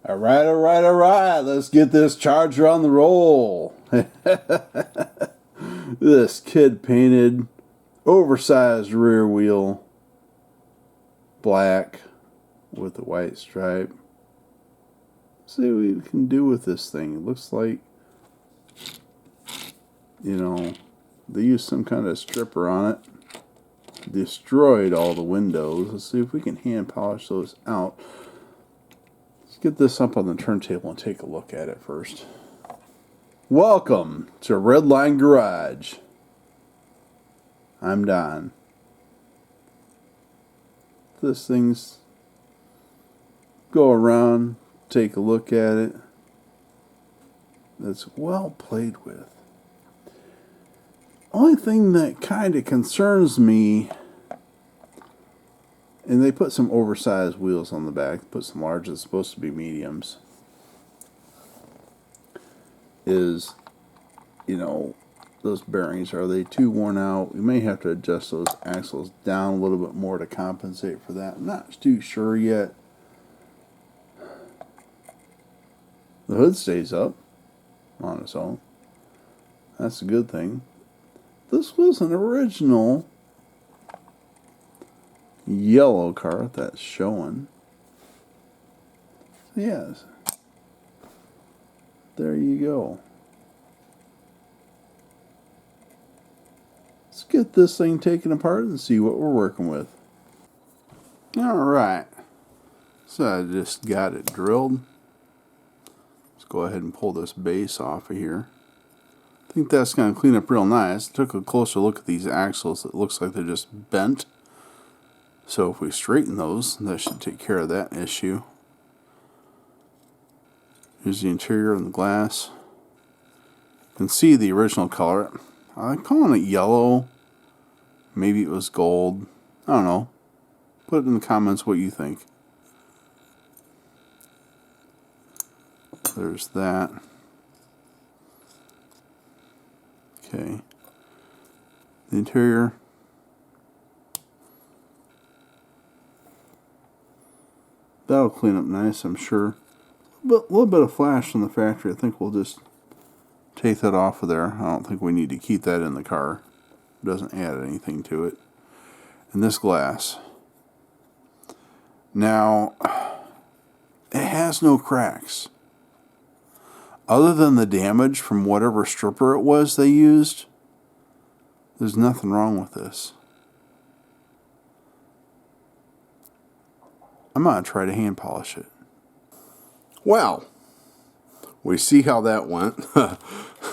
All right, all right, all right. Let's get this Charger on the roll. This kid painted oversized rear wheel, black with a white stripe. Let's see what we can do with this thing. It looks like, they used some kind of stripper on it. Destroyed all the windows. Let's see if we can hand polish those out. Let's get this up on the turntable and take a look at it first. Welcome to Redline Garage. I'm Don. This thing's go around, take a look at it. It's well played with. Only thing that kind of concerns me, and they put some oversized wheels on the back, put some large that's supposed to be mediums, is, those bearings, are they too worn out? We may have to adjust those axles down a little bit more to compensate for that. I'm not too sure yet. The hood stays up on its own. That's a good thing. This was an original yellow car that's showing. Yes. There you go. Let's get this thing taken apart and see what we're working with. Alright. So I just got it drilled. Let's go ahead and pull this base off of here. I think that's going to clean up real nice. Took a closer look at these axles. It looks like they're just bent. So if we straighten those, that should take care of that issue. Here's the interior and the glass. You can see the original color. I'm calling it yellow. Maybe it was gold. I don't know. Put it in the comments what you think. There's that. Okay. The interior. That'll clean up nice, I'm sure. But a little bit of flash from the factory. I think we'll just take that off of there. I don't think we need to keep that in the car. It doesn't add anything to it. And this glass. Now, it has no cracks. Other than the damage from whatever stripper it was they used, there's nothing wrong with this. I'm going to try to hand polish it. Well, we see how that went.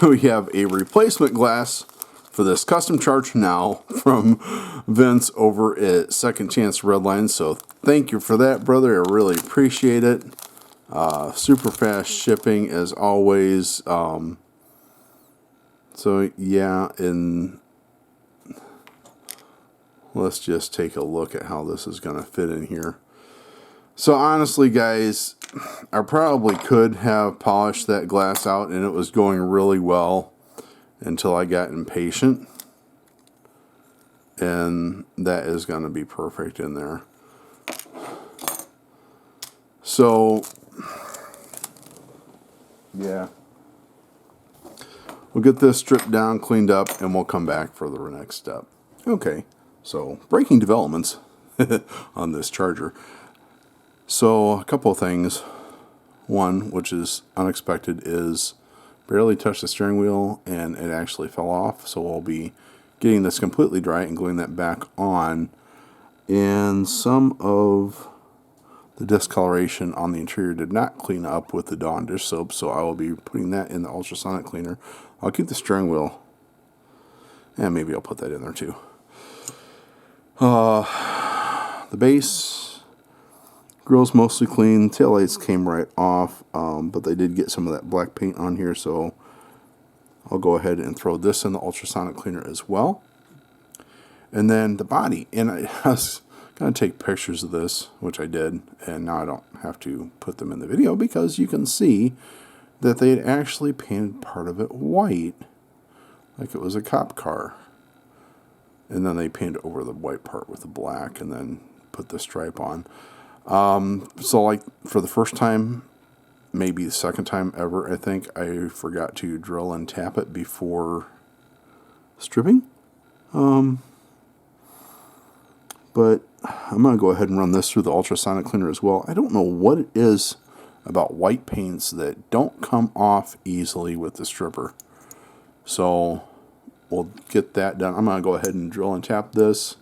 We have a replacement glass for this custom Charger now from Vince over at Second Chance Redlines. So thank you for that, brother. I really appreciate it. Super fast shipping as always. So yeah, and let's just take a look at how this is going to fit in here. So honestly, guys, I probably could have polished that glass out and it was going really well until I got impatient. And that is going to be perfect in there. So, yeah. We'll get this stripped down, cleaned up, and we'll come back for the next step. Okay, so breaking developments on this Charger. So a couple of things. One, which is unexpected, is barely touched the steering wheel and it actually fell off. So I'll be getting this completely dry and gluing that back on. And some of the discoloration on the interior did not clean up with the Dawn dish soap, so I will be putting that in the ultrasonic cleaner. I'll keep the steering wheel, and maybe I'll put that in there too. The base. Grill's mostly clean. Taillights came right off, but they did get some of that black paint on here, so I'll go ahead and throw this in the ultrasonic cleaner as well. And then the body. And I was going to take pictures of this, which I did, and now I don't have to put them in the video because you can see that they had actually painted part of it white, like it was a cop car. And then they painted over the white part with the black and then put the stripe on. So like for the first time maybe the second time ever, I think, I forgot to drill and tap it before stripping. But I'm going to go ahead and run this through the ultrasonic cleaner as well. I don't know what it is about white paints that don't come off easily with the stripper. So we'll get that done. I'm going to go ahead and drill and tap this,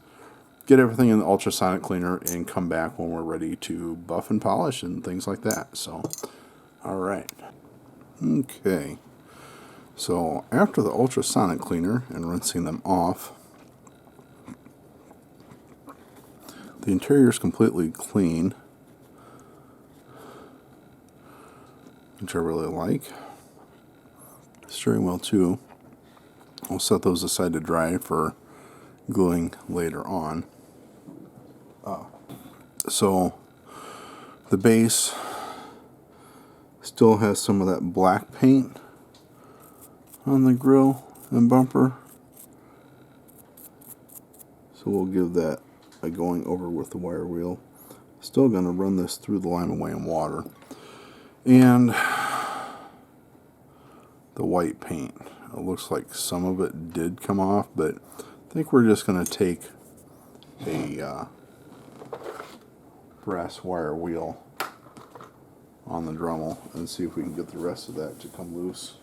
get everything in the ultrasonic cleaner, and come back when we're ready to buff and polish and things like that. So, all right. Okay. So after the ultrasonic cleaner and rinsing them off, the interior is completely clean, which I really like. Steering wheel too. I'll set those aside to dry for gluing later on. So the base still has some of that black paint on the grille and bumper. So we'll give that a going over with the wire wheel. Still going to run this through the lime away in water. And the white paint. It looks like some of it did come off, but I think we're just going to take a brass wire wheel on the Dremel and see if we can get the rest of that to come loose.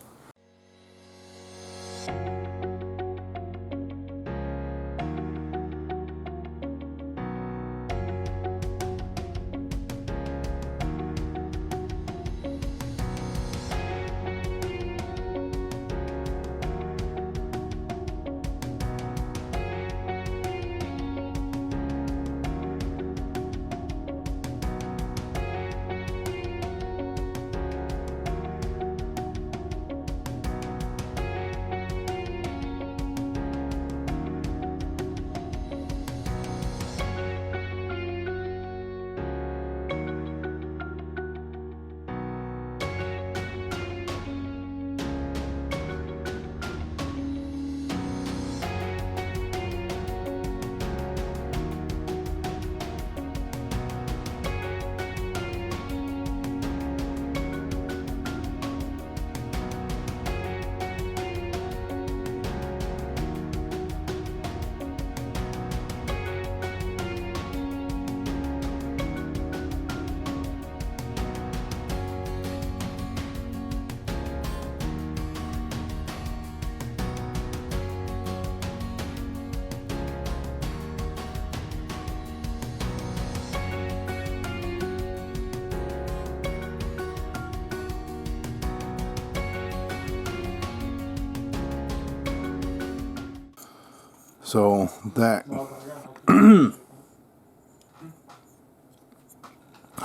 So that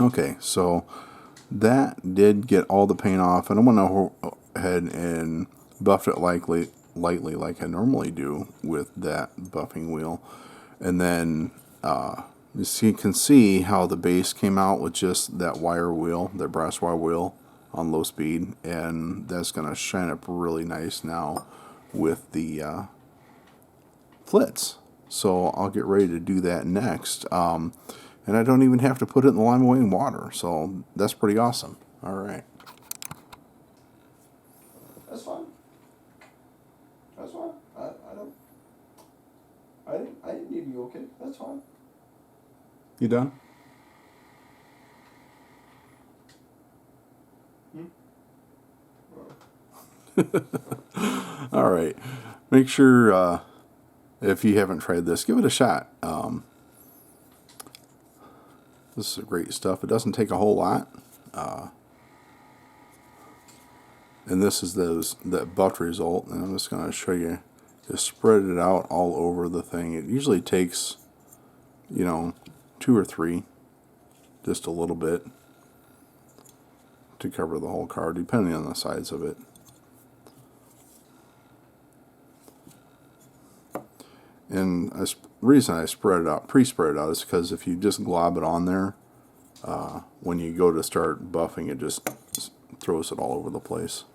okay, so that did get all the paint off, and I'm gonna go ahead and buff it lightly like I normally do with that buffing wheel, and then you can see how the base came out with just that wire wheel, that brass wire wheel on low speed, and that's gonna shine up really nice now with the flits. So I'll get ready to do that next. And I don't even have to put it in the lime away in water. So that's pretty awesome. All right. That's fine. That's fine. I didn't need you, okay? That's fine. You done? All right. Make sure if you haven't tried this, give it a shot. This is great stuff. It doesn't take a whole lot. And this is that buffed result. And I'm just going to show you. Just spread it out all over the thing. It usually takes, 2 or 3, just a little bit, to cover the whole car, depending on the size of it. And the reason I spread it out, pre-spread it out, is because if you just glob it on there, when you go to start buffing, it just throws it all over the place.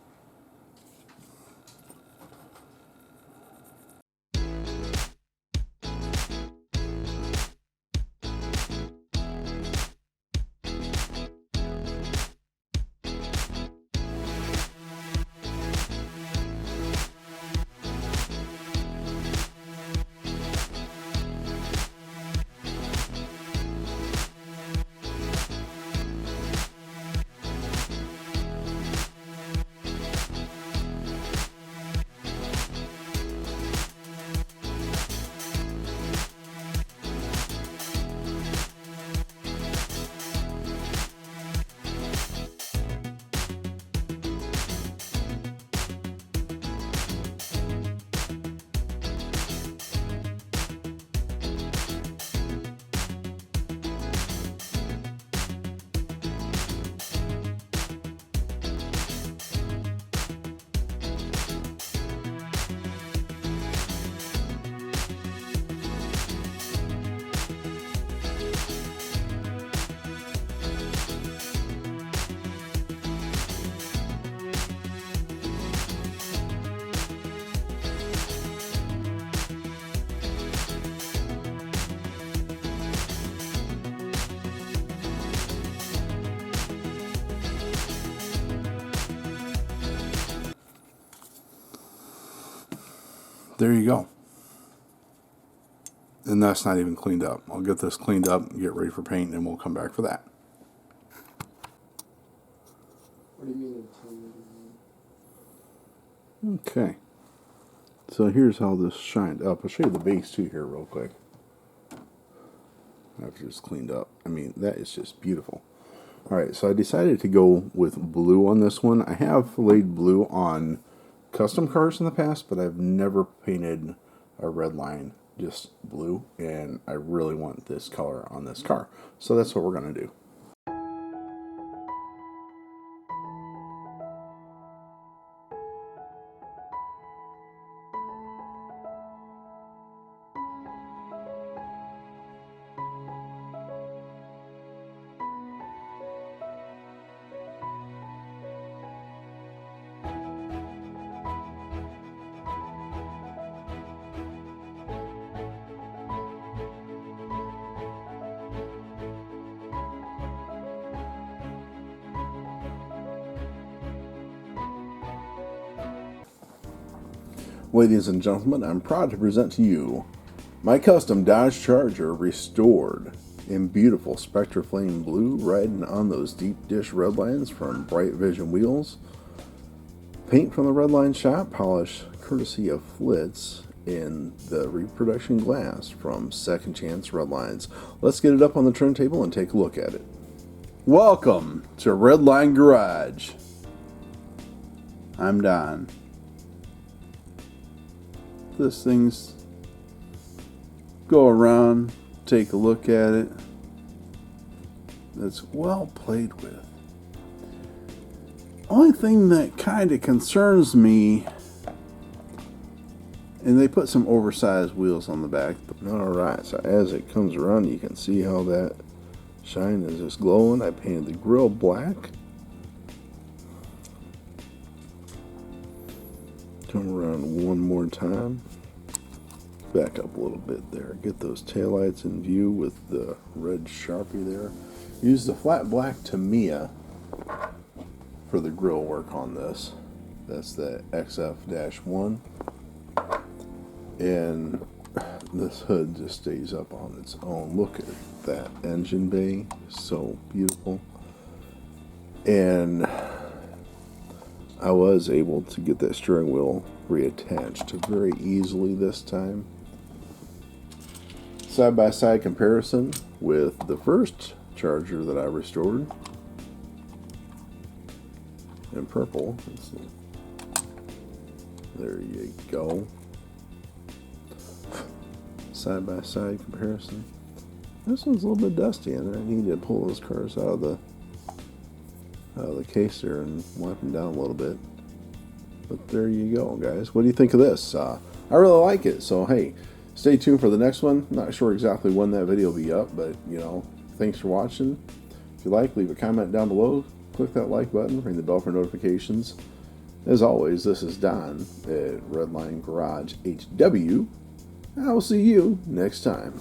there you go. And that's not even cleaned up. I'll get this cleaned up and get ready for paint, and we'll come back for that. What do you mean? Okay. So here's how this shined up. I'll show you the base too here real quick. After it's cleaned up. I mean, that is just beautiful. Alright, so I decided to go with blue on this one. I have laid blue on custom cars in the past, but I've never painted a Redline just blue, and I really want this color on this car. So that's what we're going to do. Ladies and gentlemen, I'm proud to present to you my custom Dodge Charger restored in beautiful Spectre Flame Blue, riding on those deep dish Redlines from Bright Vision wheels. Paint from the Redline shop, polish courtesy of Flitz, and the reproduction glass from Second Chance Redlines. Let's get it up on the turntable and take a look at it. Welcome to Redline Garage. I'm Don. This thing's go around, take a look at it. It's well played with. Only thing that kind of concerns me, and they put some oversized wheels on the back. Alright, so as it comes around, you can see how that shine is just glowing. I painted the grille black. Come around one more time. Back up a little bit there. Get those taillights in view with the red Sharpie there. Use the flat black Tamiya for the grille work on this. That's the XF-1. And this hood just stays up on its own. Look at that engine bay. So beautiful. And I was able to get that steering wheel reattached very easily this time. Side-by-side comparison with the first Charger that I restored in purple. There you go. Side-by-side comparison. This one's a little bit dusty, and I need to pull those cars out of the case there and wipe them down a little bit. But there you go, guys. What do you think of this? I really like it. So hey, stay tuned for the next one. Not sure exactly when that video will be up, but you know, thanks for watching. If you like, leave a comment down below. Click that like button, ring the bell for notifications. As always, this is Don at Redline Garage HW. I will see you next time.